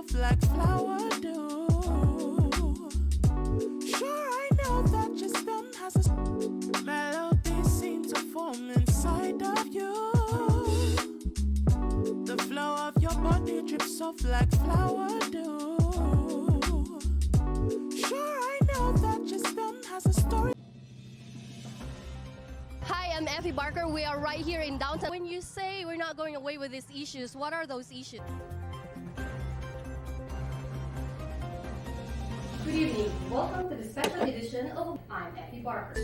soft like flower dew. Sure, I know that your stem has a melody seem to form inside of you. The flow of your body drips soft like flower dew. Sure, I know that your stem has a story. Hi, I'm Effie Barker. We are right here in downtown. When you say we're not going away with these issues, what are those issues? Good evening. Welcome to the special edition of I'm Effie Barker.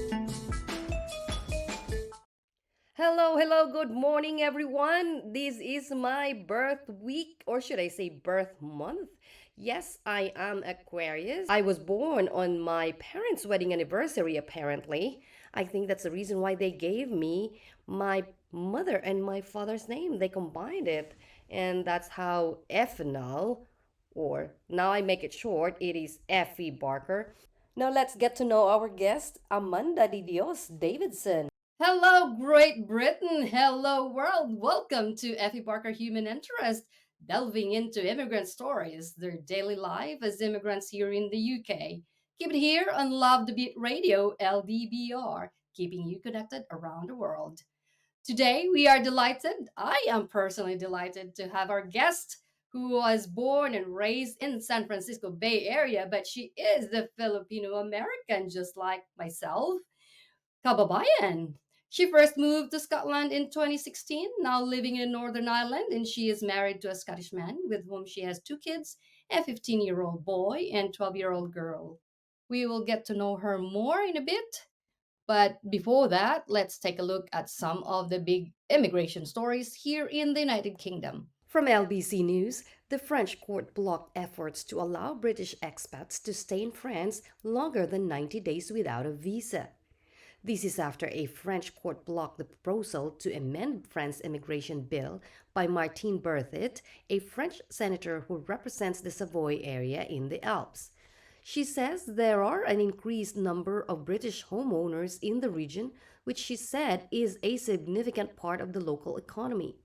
Hello, good morning, everyone. This is my birth week, or should I say birth month? Yes, I am Aquarius. I was born on my parents' wedding anniversary, apparently. I think that's the reason why they gave me my mother and my father's name. They combined it, and that's how Effinal, or now I make it short, it is Effie Barker. Now let's get to know our guest, Amanda Di Dios Davidson. Hello, Great Britain. Hello, world. Welcome to Effie Barker Human Interest, delving into immigrant stories, their daily life as immigrants here in the UK. Keep it here on Love the Beat Radio, LDBR, keeping you connected around the world. Today, we are delighted. I am personally delighted to have our guest who was born and raised in San Francisco Bay Area, but she is the Filipino American, just like myself. Kababayan. She first moved to Scotland in 2016, now living in Northern Ireland, and she is married to a Scottish man with whom she has two kids, a 15-year-old boy and 12-year-old girl. We will get to know her more in a bit, but before that, let's take a look at some of the big immigration stories here in the United Kingdom. From LBC News, the French court blocked efforts to allow British expats to stay in France longer than 90 days without a visa. This is after a French court blocked the proposal to amend France's immigration bill by Martine Berthet, a French senator who represents the Savoy area in the Alps. She says there are an increased number of British homeowners in the region, which she said is a significant part of the local economy.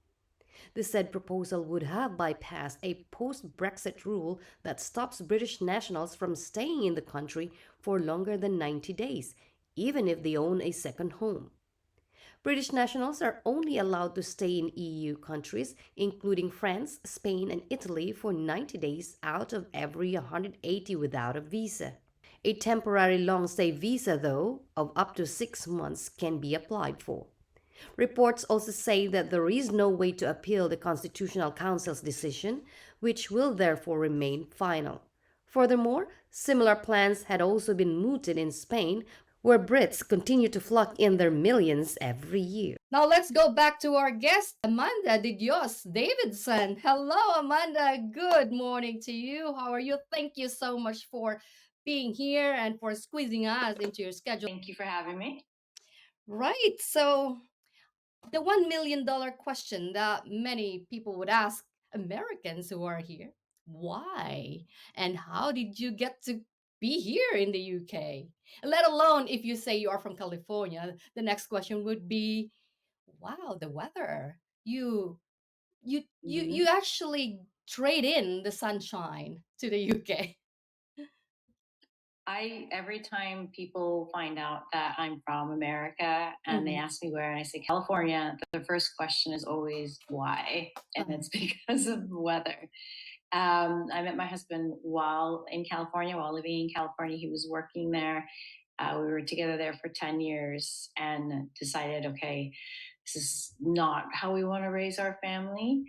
The said proposal would have bypassed a post-Brexit rule that stops British nationals from staying in the country for longer than 90 days, even if they own a second home. British nationals are only allowed to stay in EU countries, including France, Spain, and Italy, for 90 days out of every 180 without a visa. A temporary long stay visa, though, of up to 6 months can be applied for. Reports also say that there is no way to appeal the Constitutional Council's decision, which will therefore remain final. Furthermore, similar plans had also been mooted in Spain, where Brits continue to flock in their millions every year. Now let's go back to our guest, Amanda Di Dios Davidson. Hello, Amanda. Good morning to you. How are you? Thank you so much for being here and for squeezing us into your schedule. Thank you for having me. Right. So, the $1 million question that many people would ask Americans who are here: why? And how did you get to be here in the UK? Let alone if you say you are from California, the next question would be, wow, the weather. You actually trade in the sunshine to the UK. Every time people find out that I'm from America and they ask me where, and I say California, the first question is always why, and it's because of the weather. I met my husband while living in California. He was working there. We were together there for 10 years and decided, okay, this is not how we want to raise our family.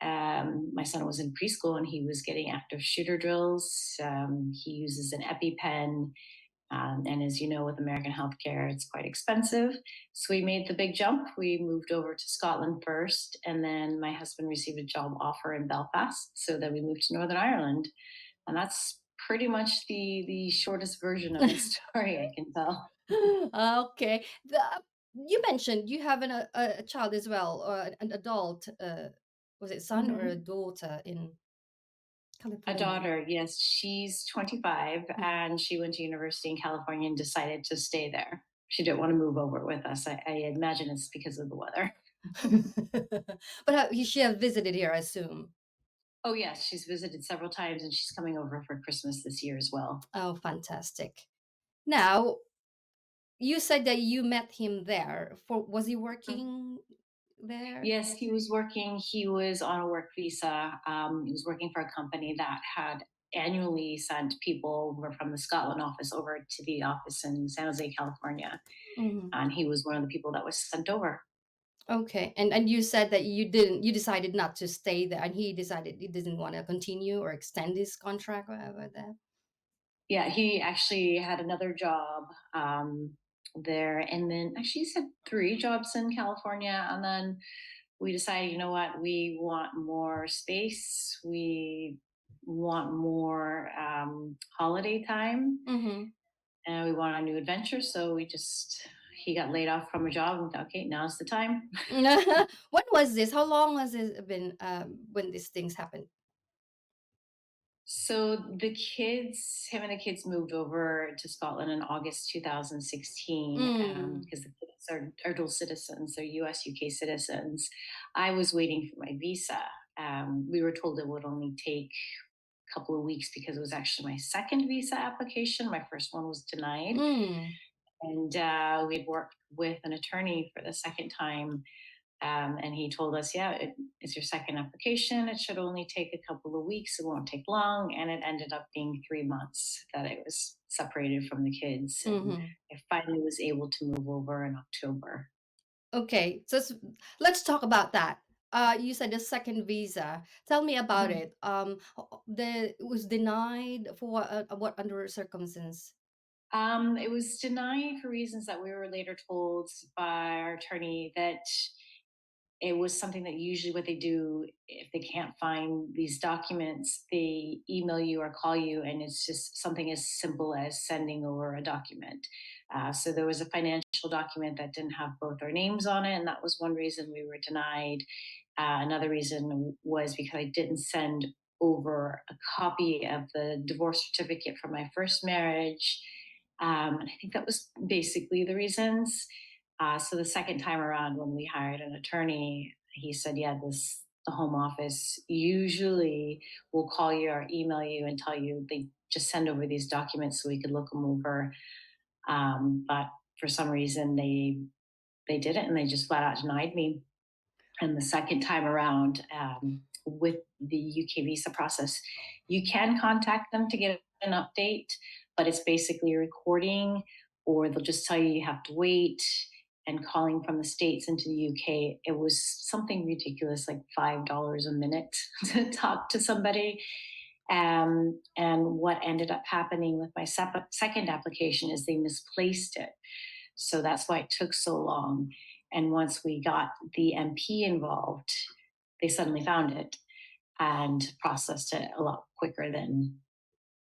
My son was in preschool and he was getting active shooter drills. He uses an EpiPen. And as you know, with American healthcare, it's quite expensive. So we made the big jump. We moved over to Scotland first, and then my husband received a job offer in Belfast. So then we moved to Northern Ireland. And that's pretty much the shortest version of the story I can tell. Okay. You mentioned you have a child as well, or an adult. Was it son or a daughter in A California? daughter, yes, she's 25 and she went to university in California and decided to stay there. She didn't want to move over with us. I imagine it's because of the weather. But she has visited here, I assume. Oh, yes, she's visited several times and she's coming over for Christmas this year as well. Oh, fantastic. Now, you said that you met him there. For was he working there? Yes, he was working. He was on a work visa. He was working for a company that had annually sent people over from the Scotland office over to the office in San Jose, California. Mhm. And he was one of the people that was sent over. Okay. And you said that you decided not to stay there, and he decided he didn't want to continue or extend his contract or whatever that. Yeah, he actually had another job there. And then actually, he had three jobs in California. And then we decided, you know what, we want more space. We want more holiday time Mhm. and we want a new adventure. So he got laid off from a job and thought, okay, now's the time. When was this? How long has it been when these things happened? So him and the kids moved over to Scotland in August 2016 Mm. because the kids are dual citizens, they're US, UK citizens. I was waiting for my visa. We were told it would only take a couple of weeks because it was actually my second visa application. My first one was denied. Mm. And we'd worked with an attorney for the second time and he told us, yeah, it's your second application. It should only take a couple of weeks. It won't take long. And it ended up being 3 months that I was separated from the kids. And Mhm. I finally was able to move over in October. Okay. So let's talk about that. You said the second visa. Tell me about Mhm. it. The it was denied for what under circumstance? It was denied for reasons that we were later told by our attorney that it was something that usually what they do if they can't find these documents, they email you or call you, and it's just something as simple as sending over a document. So there was a financial document that didn't have both our names on it, and that was one reason we were denied. Another reason was because I didn't send over a copy of the divorce certificate from my first marriage. And I think that was basically the reasons. So the second time around, when we hired an attorney, he said, "Yeah, the home office usually will call you or email you and tell you they just send over these documents so we could look them over." But for some reason, they didn't, and they just flat out denied me. And the second time around, with the UK visa process, you can contact them to get an update, but it's basically a recording, or they'll just tell you you have to wait. And calling from the States into the UK, it was something ridiculous, like $5 a minute to talk to somebody. And what ended up happening with my second application is they misplaced it. So that's why it took so long. And once we got the MP involved, they suddenly found it and processed it a lot quicker than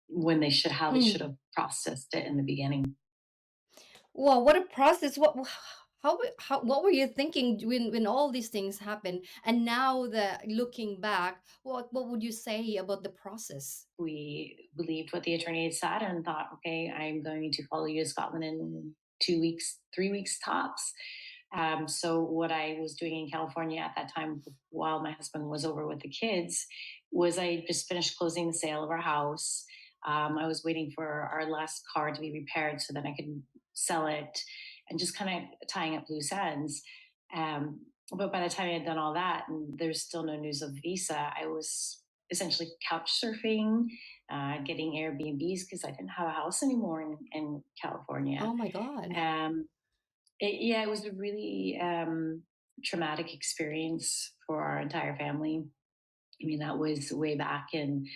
when how they should Mm. have processed it in the beginning. Wow, what a process! How what were you thinking when all these things happened? And now that looking back, what would you say about the process? We believed what the attorney had said and thought, okay, I'm going to follow you to Scotland in 2 weeks, 3 weeks tops. So what I was doing in California at that time, while my husband was over with the kids, was I just finished closing the sale of our house. I was waiting for our last car to be repaired so that I could sell it, and just kind of tying up loose ends. Um, but by the time I had done all that, and there's still no news of visa, I was essentially couch surfing, getting Airbnbs because I didn't have a house anymore in California. Oh my God. Um, yeah, it was a really traumatic experience for our entire family. I mean, that was way back in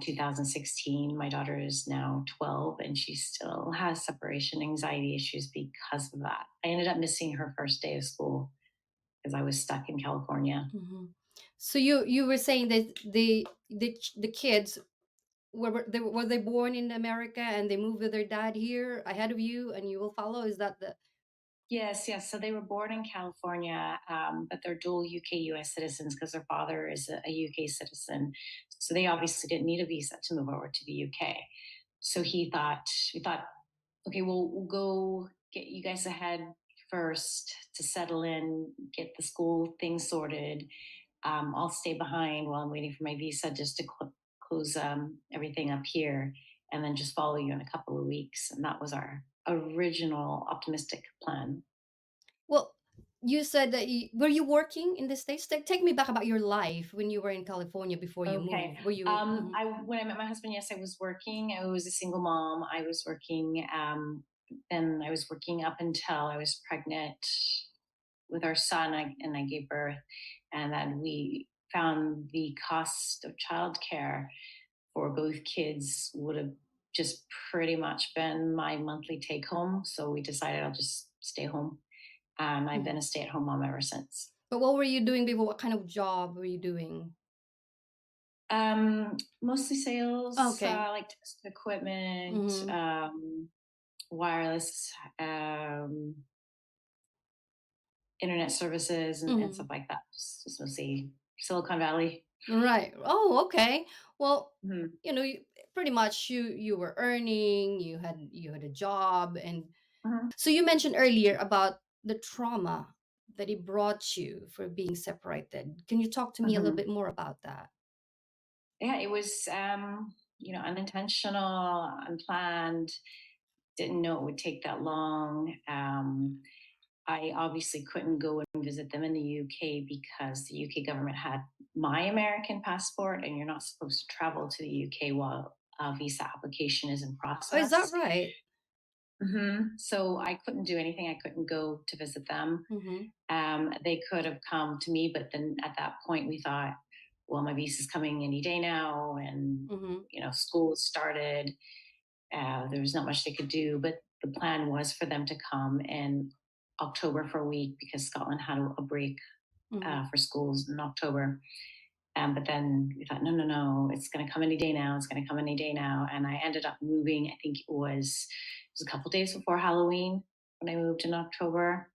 2016. My daughter is now 12 and she still has separation anxiety issues because of that. I ended up missing her first day of school because I was stuck in California. Mhm. So you were saying that the kids were they born in America and they moved with their dad here ahead of you and you will follow? Is that the Yes, yes. So they were born in California, but they're dual UK US citizens because their father is a UK citizen. So they obviously didn't need a visa to move over to the UK. So we thought, okay, we'll go get you guys ahead first to settle in, get the school thing sorted. I'll stay behind while I'm waiting for my visa just to close everything up here and then just follow you in a couple of weeks. And that was our original optimistic plan. Well, you said that were you working in the States? Take me back about your life when you were in California before you Okay. moved. Were you? Mhm, I when I met my husband, yes, I was working. I was a single mom. I was working. Then I was working up until I was pregnant with our son, and I gave birth, and then we found the cost of childcare for both kids would have just pretty much been my monthly take home. So we decided I'll just stay home, and I've mhm. been a stay at home mom ever since. But what were you doing before? What kind of job were you doing? Mostly sales, Okay. like test equipment, Mm-hmm. wireless, internet services, and Mm-hmm. stuff like that. Just mostly Silicon Valley. Right. Oh, okay. Well, Mhm. pretty much you were earning, you had a job, and Mhm. so you mentioned earlier about the trauma that it brought you for being separated. Can you talk to me a little Mhm. bit more about that? Yeah, it was unintentional, unplanned. Didn't know it would take that long. I obviously couldn't go and visit them in the UK because the UK government had my American passport, and you're not supposed to travel to the UK while a visa application is in Oh, is that process. right? So I couldn't do anything. I couldn't go to visit them. Mm-hmm. They could have come to me, but then at that point we thought, well, my visa's coming any day now, and Mm-hmm. school started. There was not much they could do, but the plan was for them to come in October for a week because Scotland had a break Mm-hmm. for schools in October. But then we thought, no, no, no, it's going to come any day now. It's going to come any day now. And I ended up moving. I think it was a couple days before Halloween when I moved in October.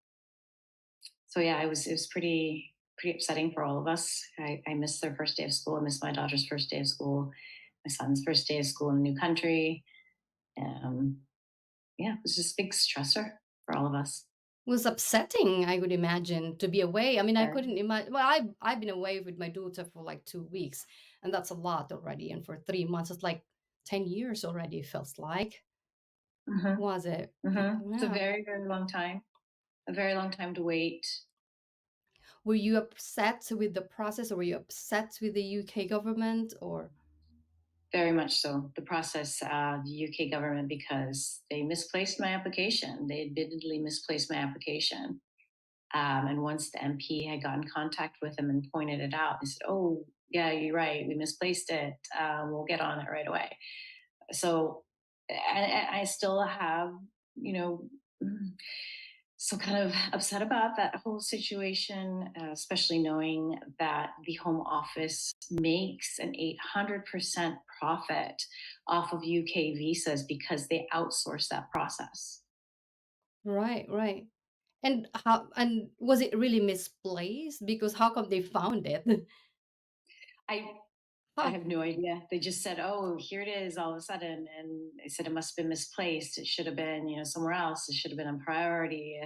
So yeah, it was pretty upsetting for all of us. I missed their first day of school. I missed my daughter's first day of school, my son's first day of school in a new country. Um, yeah, it was just a big stressor for all of us. Was upsetting, I would imagine, to be away. I mean, I Very. couldn't imagine. Well, I've been away with my daughter for like 2 weeks, and that's a lot already. And for 3 months, it's like 10 years already. It feels like. Hmm. Was it? It's a Yeah. very, very long time. A very long time to wait. Were you upset with the process, or were you upset with the UK government, or? Very much so. The process, the UK government, because they misplaced my application. They admittedly misplaced my application. And once the MP had got in contact with them and pointed it out, they said, "Oh, yeah, you're right. We misplaced it. We'll get on it right away." So I still have, you know, so kind of upset about that whole situation, especially knowing that the Home Office makes an 800% profit off of UK visas because they outsource that process. Right, right. And how? And was it really misplaced? Because how come they found it? I I Huh. have no idea. They just said, "Oh, here it is," all of a sudden, and they said it must have been misplaced. It should have been, somewhere else. It should have been on priority.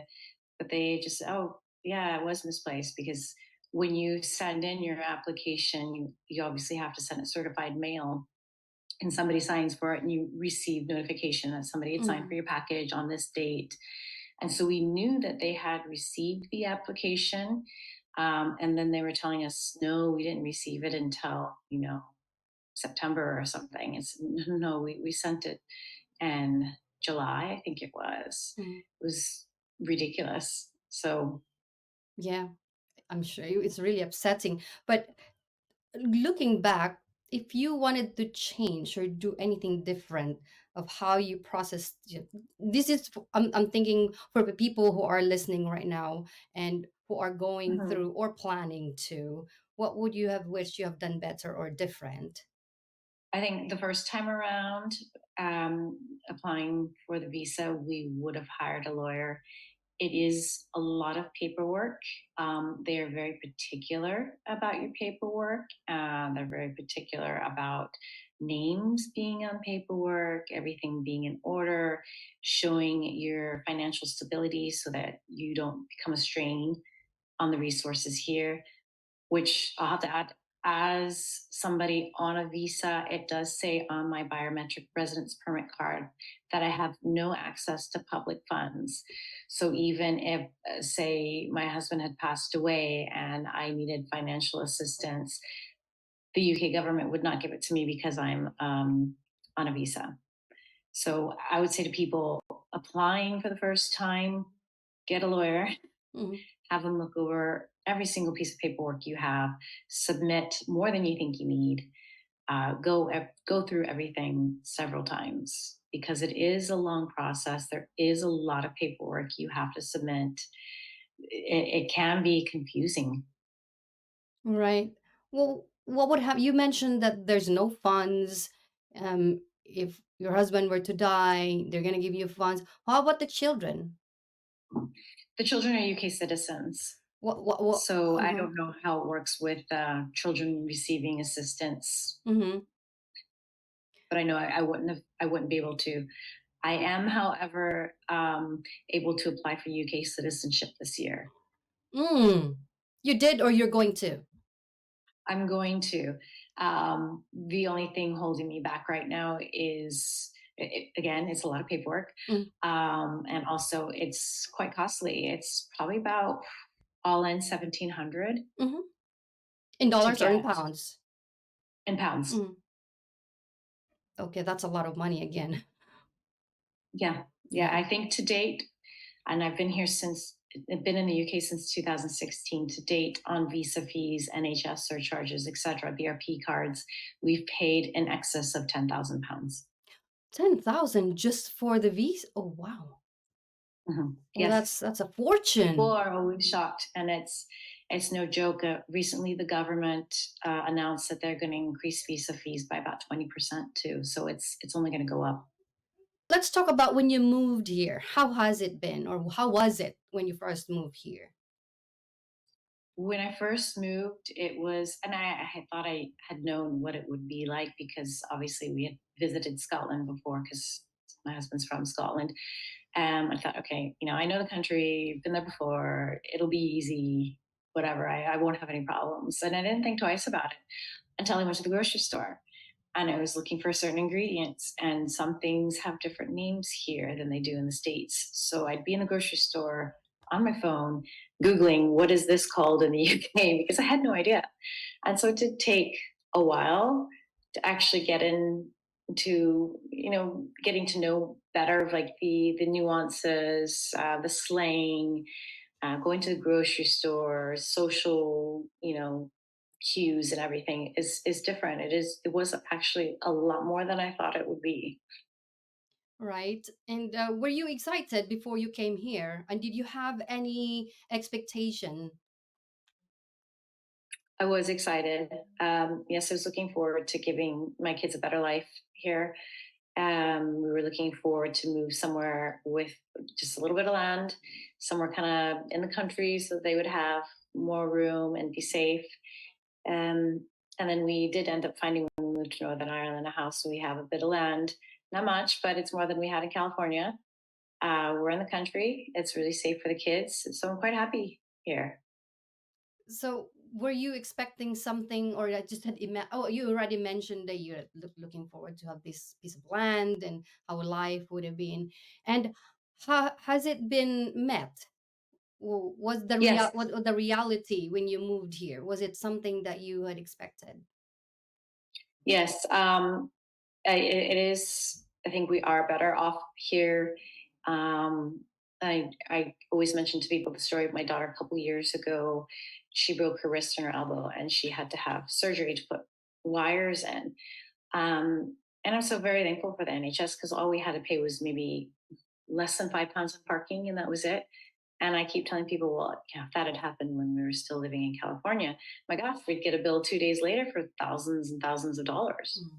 But they just, "Oh, yeah, it was misplaced," because when you send in your application, you obviously have to send it certified mail, and somebody signs for it, and you receive notification that somebody had signed for Mhm. your package on this date. And so we knew that they had received the application. And then they were telling us, no, we didn't receive it until, September or something. It's no, no, no, we sent it in July, I think it was. Mhm. It was ridiculous. So Yeah, I'm sure it's really upsetting. But looking back, if you wanted to change or do anything different of how you process, this is, I'm thinking for the people who are listening right now and who are going mhm. through or planning to, what would you have wished you have done better or different? I think the first time around, applying for the visa, we would have hired a lawyer. It is a lot of paperwork. They are very particular about your paperwork. They're very particular about names being on paperwork, everything being in order, showing your financial stability so that you don't become a strain on the resources here. which I'll have to add, as somebody on a visa, it does say on my biometric residence permit card that I have no access to public funds. So even if, say, my husband had passed away and I needed financial assistance, the UK government would not give it to me because I'm on a visa. So I would say to people applying for the first time, get a lawyer, Mhm. have them look over every single piece of paperwork you have, submit more than you think you need, go through everything several times because it is a long process. There is a lot of paperwork you have to submit. It can be confusing. Right. Well, what would have you mentioned that there's no funds? If your husband were to die, they're gonna give you funds. How about the children? The children are UK citizens. What? So I Uh-huh. don't know how it works with children receiving assistance, Mm-hmm. but I know I wouldn't be able to. I am, however, able to apply for UK citizenship this year. Mm. You did, or you're going to? I'm going to. The only thing holding me back right now is, again, it's a lot of paperwork, Mm. and also it's quite costly. It's probably about all in 1,700 Mm-hmm. In to dollars or in get pounds? in pounds. Mm. Okay, that's a lot of money again. Yeah, yeah. Yeah. I think to date, and I've been here since I've been in the UK since 2016. To date, on visa fees, NHS surcharges, etc., BRP cards, we've paid in excess of £10,000. 10,000 just for the visa? Oh, wow. Well, Yes, that's a people fortune. are always shocked, and it's no joke. Recently, the government announced that they're going to increase visa fees by about 20% too. So it's only going to go up. Let's talk about when you moved here. How has it been, or how was it when you first moved here? When I first moved, it was, and I had thought I had known what it would be like because obviously we had visited Scotland before because my husband's from Scotland. I thought, okay, I know the country, been there before, it'll be easy, whatever. I won't have any problems. And I didn't think twice about it until I went to the grocery store and I was looking for certain ingredients. And some things have different names here than they do in the States. So I'd be in the grocery store on my phone, Googling what is this called in the UK because I had no idea. And so it did take a while to actually get into, getting to know better of like the nuances, the slang, going to the grocery store, social, cues and everything is different. It was actually a lot more than I thought it would be. Right? And were you excited before you came here? And did you have any expectation? I was excited. Yes, I was looking forward to giving my kids a better life here. We were looking forward to move somewhere with just a little bit of land, somewhere kind of in the country so that they would have more room and be safe. Um, and then we did end up finding when we moved to Northern Ireland a house. So we have a bit of land, not much, but it's more than we had in California. We're in the country. It's really safe for the kids. So I'm quite happy here. So were you expecting something, or I just had oh, you already mentioned that you're looking forward to have this piece of land and how life would have been. And how has it been met? Was the Yes, what was the reality when you moved here? Was it something that you had expected? yes. It is. I think we are better off here. I always mention to people the story of my daughter a couple years ago. She broke her wrist and her elbow, and she had to have surgery to put wires in. And I'm so very thankful for the NHS because all we had to pay was maybe less than £5 in parking, and that was it. And I keep telling people, well, if that had happened when we were still living in California, my gosh, we'd get a bill 2 days later for thousands and thousands of dollars. Mm.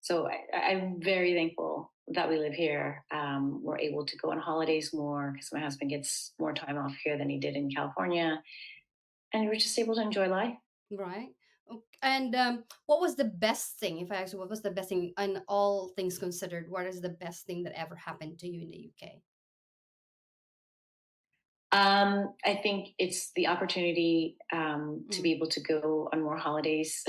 So I'm very thankful that we live here. We're able to go on holidays more because my husband gets more time off here than he did in California, and we're just able to enjoy life. Right. And what was the best thing? If I ask you, what was the best thing, and all things considered, what is the best thing that ever happened to you in the UK? I think it's the opportunity to Mm, be able to go on more holidays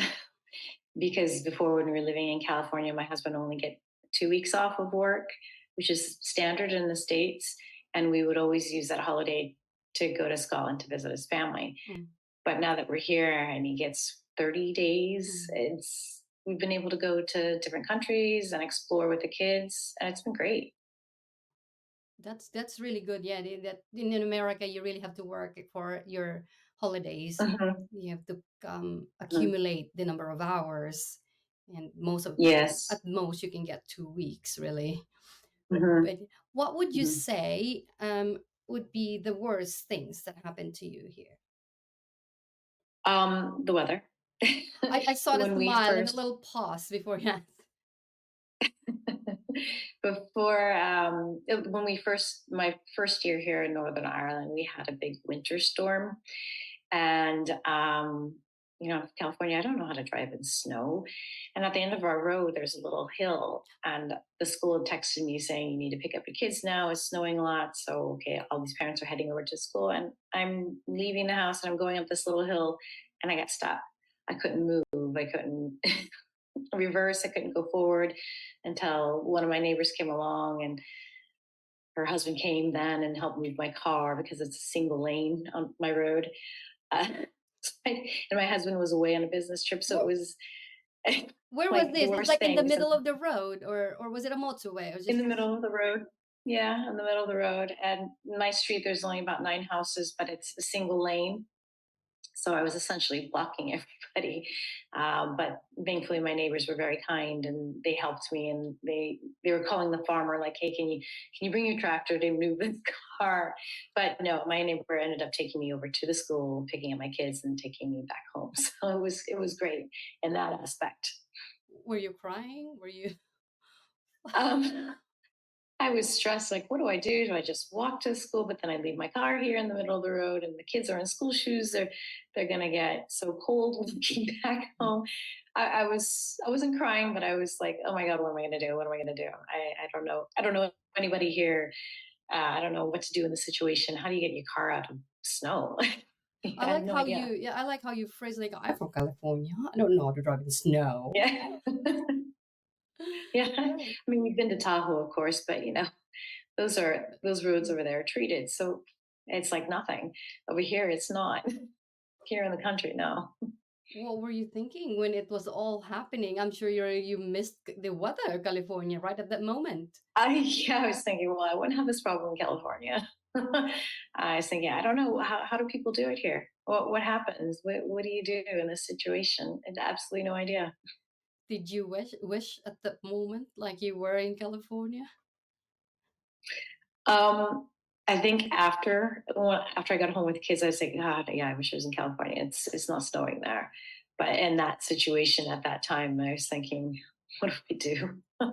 because before, when we were living in California, my husband only get 2 weeks off of work, which is standard in the States. And we would always use that holiday to go to Scotland to visit his family. mm, But now that we're here and he gets 30 days, mm. it's we've been able to go to different countries and explore with the kids, and it's been great. That's really good. Yeah, that in America you really have to work for your holidays. Mhm, You have to mhm. accumulate the number of hours, and Yes. at most you can get 2 weeks really. Mhm, But what would you mhm. say would be the worst things that happened to you here? The weather. I saw the When we smile and a first little pause beforehand. before when we first my first year here in Northern Ireland, we had a big winter storm. And California, I don't know how to drive in snow. And at the end of our road there's a little hill, and the school had texted me saying, you need to pick up your kids now, it's snowing a lot. So okay, all these parents are heading over to school, and I'm leaving the house and I'm going up this little hill, and I got stuck. I couldn't move, I couldn't reverse, I couldn't go forward until one of my neighbors came along, and her husband came then and helped move my car because it's a single lane on my road. uh, and my husband was away on a business trip, so it Where, was where was like the this? It's worst like in the thing. So middle of the road, or was it a motorway, or in just? the middle of the road, yeah, in the middle of the road. And my street, there's only about 9 houses, but it's a single lane. So I was essentially blocking everybody. But thankfully, my neighbors were very kind and they helped me. And they were calling the farmer like, "Hey, can you bring your tractor to move this car?" But no, my neighbor ended up taking me over to the school, picking up my kids, and taking me back home. So it was great in that aspect. Were you crying? Were you? Um, I was stressed, like, what do I do? Do I just walk to school? But then I leave my car here in the middle of the road, and the kids are in school shoes. They're gonna get so cold walking back home. I wasn't crying, but I was like, oh my god, what am I gonna do? What am I gonna do? I don't know. I don't know anybody here. I don't know what to do in the situation. How do you get your car out of snow? I I have like no how idea. you, yeah, I like how you phrase like, I'm from California. I don't know how to drive in snow. Yeah, yeah. I Right. mean, we've been to Tahoe, of course, but those roads over there are treated, so it's like nothing. Over here it's not. Here in the country, no. What were you thinking when it was all happening? I'm sure you missed the weather, California, right at that moment. I was thinking, well, I wouldn't have this problem in California. I was thinking, I don't know, how do people do it here? What happens? What do you do in this situation? I had absolutely no idea. Did you wish at that moment like you were in California? Um, I think after I got home with the kids, I was like, God, yeah, I wish I was in California. It's not snowing there. But in that situation at that time, I was thinking, what do we do? That's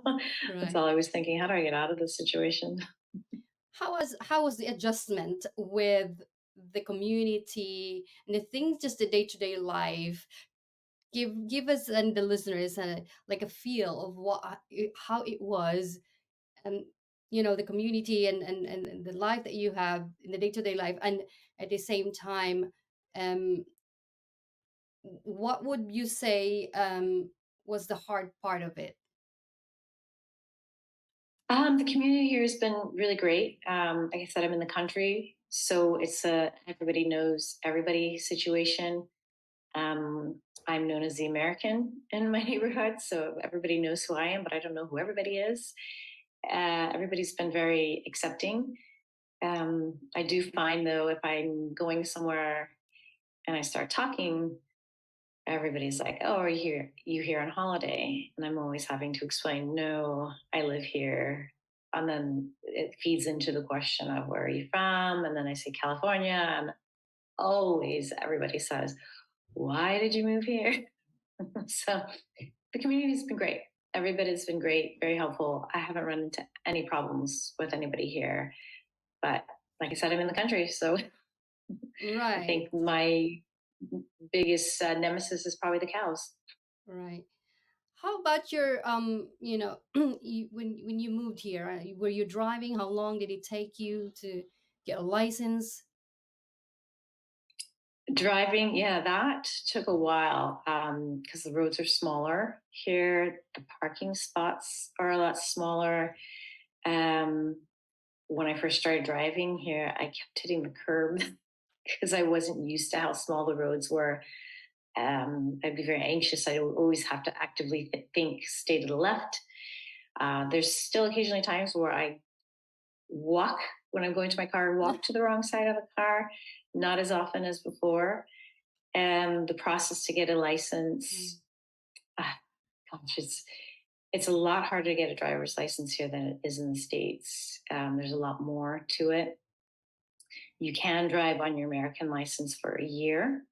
Right. all I was thinking. How do I get out of this situation? How was the adjustment with the community and the things, just the day-to-day life? Give us and the listeners like a feel of how it was, and the community and the life that you have in the day-to-day life, and at the same time, um what would you say was the hard part of it? The community here has been really great. Like I said, I'm in the country, so it's a everybody knows everybody situation. I'm known as the American in my neighborhood, so everybody knows who I am, but I don't know who everybody is. Everybody's been very accepting. I do find though, if I'm going somewhere and I start talking, everybody's like, "Oh, are you here on holiday?" And I'm always having to explain, "No, I live here." And then it feeds into the question of, where are you from? And then I say California, and always everybody says, why did you move here? So the community's been great. Everybody's been great, very helpful. I haven't run into any problems with anybody here. But like I said, I'm in the country, so I Right. think my biggest nemesis is probably the cows. Right. How about your when you moved here, were you driving? How long did it take you to get a license? Driving, yeah, that took a while because the roads are smaller here. The parking spots are a lot smaller. Um, when I first started driving here, I kept hitting the curb because I wasn't used to how small the roads were. I'd be very anxious. I would always have to actively think, stay to the left. There's still occasionally times where I walk when I'm going to my car, walk to the wrong side of the car, not as often as before. And the process to get a Mm. license, ah, gosh, it's a lot harder to get a driver's license here than it is in the States. There's a lot more to it. You can drive on your American license for a year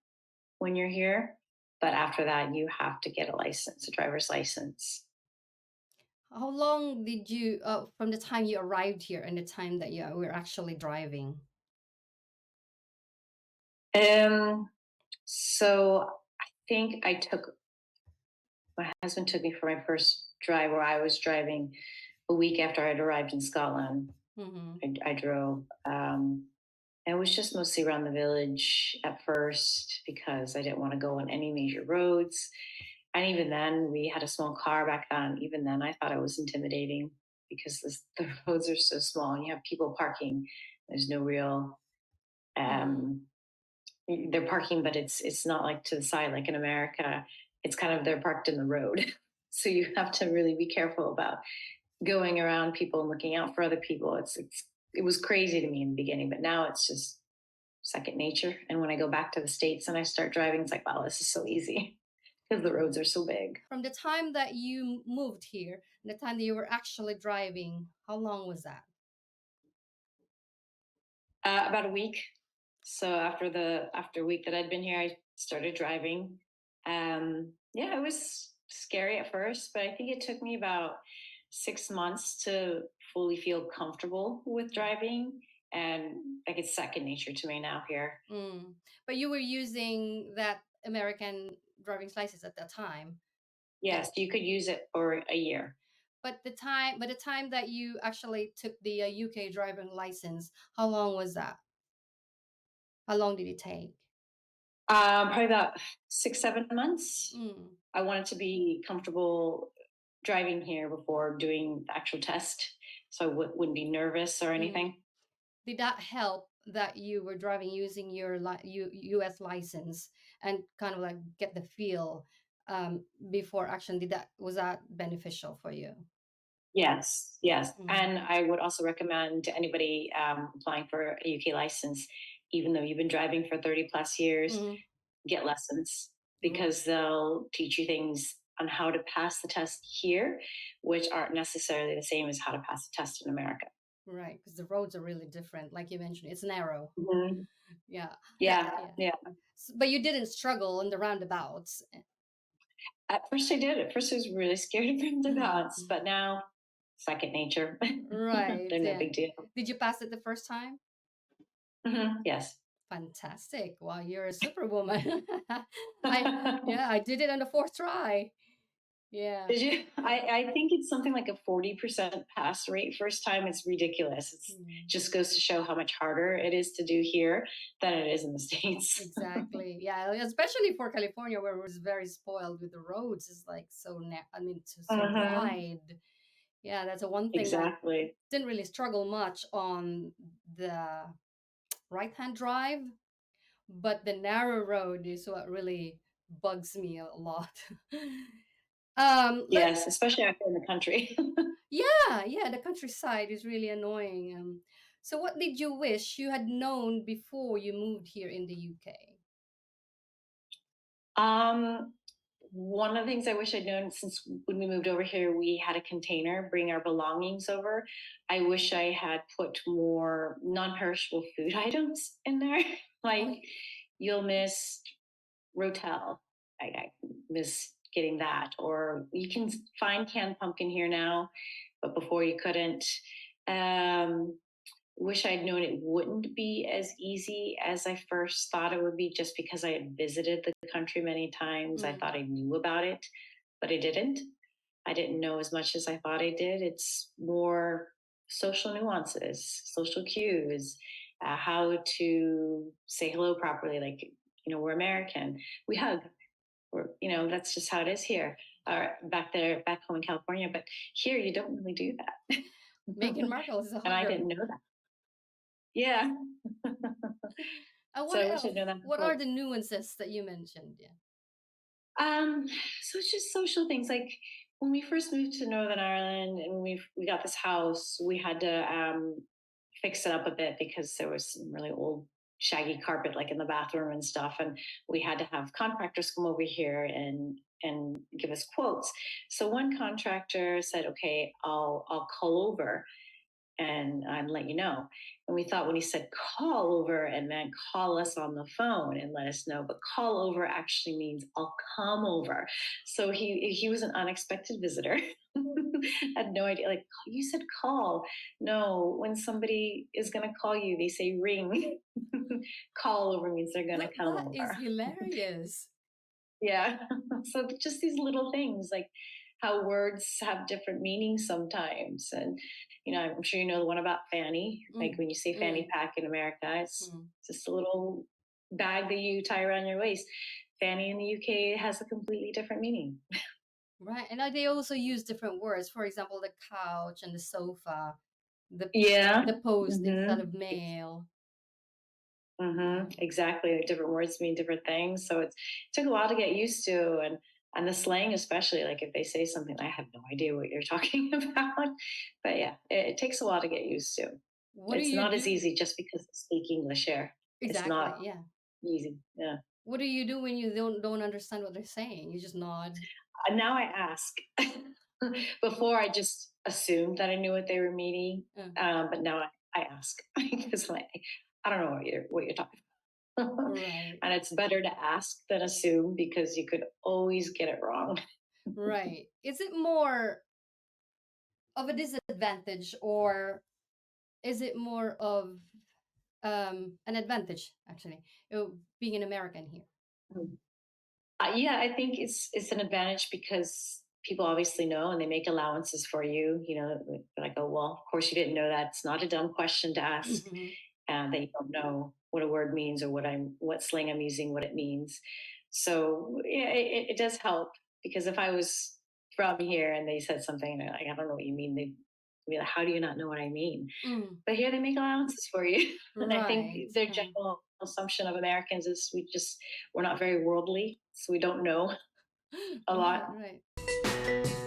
when you're here, but after that, you have to get a license, a driver's license. How long did you, from the time you arrived here and the time that you were actually driving? Um, so I think my husband took me for my first drive where I was driving a week after I'd arrived in Scotland. Mm-hmm. I drove. And it was just mostly around the village at first because I didn't want to go on any major roads. And even then, we had a small car back then. Even then, I thought it was intimidating because the roads are so small and you have people parking. There's no real, Mm-hmm. um, they're parking, but it's not like to the side like in America. It's kind of they're parked in the road. So you have to really be careful about going around people and looking out for other people. It was crazy to me in the beginning, but now it's just second nature. And when I go back to the States and I start driving, it's like, wow, this is so easy because the roads are so big. From the time that you moved here and the time that you were actually driving, how long was that? About a week. So after a week that I'd been here, I started driving. Yeah, it was scary at first, but I think it took me about 6 months to fully feel comfortable with driving. And like it's second nature to me now here. Mm. But you were using that American driving license at that time. Yes, you could use it for a year. But the time that you actually took the UK driving license, how long was that? How long did it take? Probably about 6, 7 months. Mm. I wanted to be comfortable driving here before doing the actual test, so I wouldn't be nervous or Mm. anything. Did that help that you were driving using your US license and kind of like get the feel before action? Did that was that beneficial for you? Yes, yes, Mm. and I would also recommend to anybody applying for a UK license, even though you've been driving for 30 plus years, Mm. get lessons Mm. because they'll teach you things on how to pass the test here, which aren't necessarily the same as how to pass the test in America. Right, because the roads are really different. Like you mentioned, it's narrow. Mhm. Yeah, Yeah, yeah. yeah. But you didn't struggle on the roundabouts. At first, I did. At first, I was really scared of roundabouts, Mhm. but now, second nature. Right. They're no Yeah. big deal. Did you pass it the first time? Yes. Fantastic. Wow, you're a superwoman. I yeah, I did it on the fourth try. Yeah. Did you? I think it's something like a 40% pass rate first time. It's ridiculous. It's Mm. just goes to show how much harder it is to do here than it is in the States. Exactly. Yeah, especially for California where it was very spoiled with the roads. It's like I mean, so Uh-huh. wide. Yeah, that's a one thing that Exactly. didn't really struggle much on the right-hand drive, but the narrow road is what really bugs me a lot. Let Yes, especially out here in the country. Yeah, yeah, the countryside is really annoying. So what did you wish you had known before you moved here in the UK? um, One of the things I wish I'd known since when we moved over here, we had a container, bring our belongings over. I wish I had put more non perishable food items in there. Oh, Like you'll miss Rotel. I miss getting that. Or you can find canned pumpkin here now, but before you couldn't. Um, Wish I'd known it wouldn't be as easy as I first thought it would be just because I had visited the country many times. I mm, thought I knew about it, but I didn't. I didn't know as much as I thought I did. It's more social nuances, social cues, how to say hello properly. Like we're American. We hug. That's just how it is here. Back home in California, but here you don't really do that. Meghan Markle is a And I hugger. didn't know that. Yeah. What So I wish else? I'd known that What before. are the nuances that you mentioned? Yeah. Um, so it's just social things. Like when we first moved to Northern Ireland and we got this house, we had to fix it up a bit because there was some really old shaggy carpet like in the bathroom and stuff, and we had to have contractors come over here and give us quotes. So one contractor said, "Okay, I'll call over and I'd let you know." And we thought when he said call over and meant call us on the phone and let us know, but call over actually means I'll come over. So he was an unexpected visitor. Had no idea. Like, you said call. No, when somebody is gonna call you, they say ring. Call over means they're gonna come That is over. hilarious. Yeah. So just these little things, like how words have different meanings sometimes. And, I'm sure you know the one about fanny. Like Mm, when you say fanny mm, pack in America, it's mm. just a little bag that you tie around your waist. Fanny in the UK has a completely different meaning. Right. And they also use different words. For example, the couch and the sofa, the Yeah. the post instead Mm-hmm. of mail. Mm-hmm. Yeah. Exactly. Different words mean different things. So it took a while to get used to, and the slang, especially, like if they say something, I have no idea what you're talking about. But yeah, it takes a while to get used to. What do It's you not as do? easy just because they speak English here. It's Exactly. not Yeah. easy. Yeah. What do you do when you don't understand what they're saying? You just nod. And now I ask. Before I just assumed that I knew what they were meaning, Uh, but now I ask because like I don't know what you're talking about. right. And it's better to ask than assume because you could always get it wrong. Right. Is it more of a disadvantage, or is it more of an advantage actually, being an American here? Yeah, I think it's an advantage because people obviously know and they make allowances for you. They're like, oh well, of course you didn't know that. It's not a dumb question to ask, Mhm. and that you don't know what a word means or what slang I'm using, what it means. So yeah, it does help because if I was from here and they said something and like, I don't know what you mean, they'd be like, how do you not know what I mean? Mm, But here they make allowances for you. And I think right. their general assumption of Americans is we're not very worldly, so we don't know a Right, lot. right.